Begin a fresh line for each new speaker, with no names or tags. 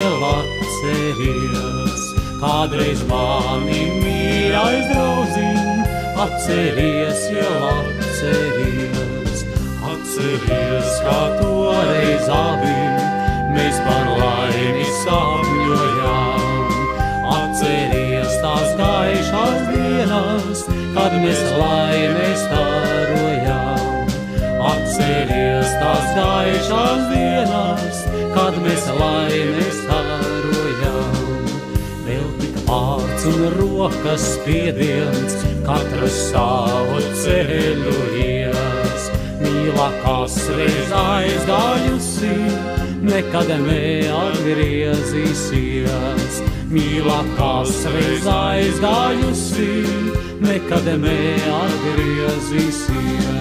vēl atceries, kādreiz mani mīļais draudziņ, atceries, jau atceries. Atceries, kā toreiz abi mēs par laimi sapņojām. Atceries tās gaišās dienas, kad mēs laimē starojām. Atceries tās gaišās dienas, kad mēs laimē starojām. Vēl tik vārds un rokas spiediens, katrs savu ceļu ies. Mīlākās reiz aizgājusi, nekad neatgriezīsies. Mīlākās reiz aizgājusi, nekad neatgriezīsies.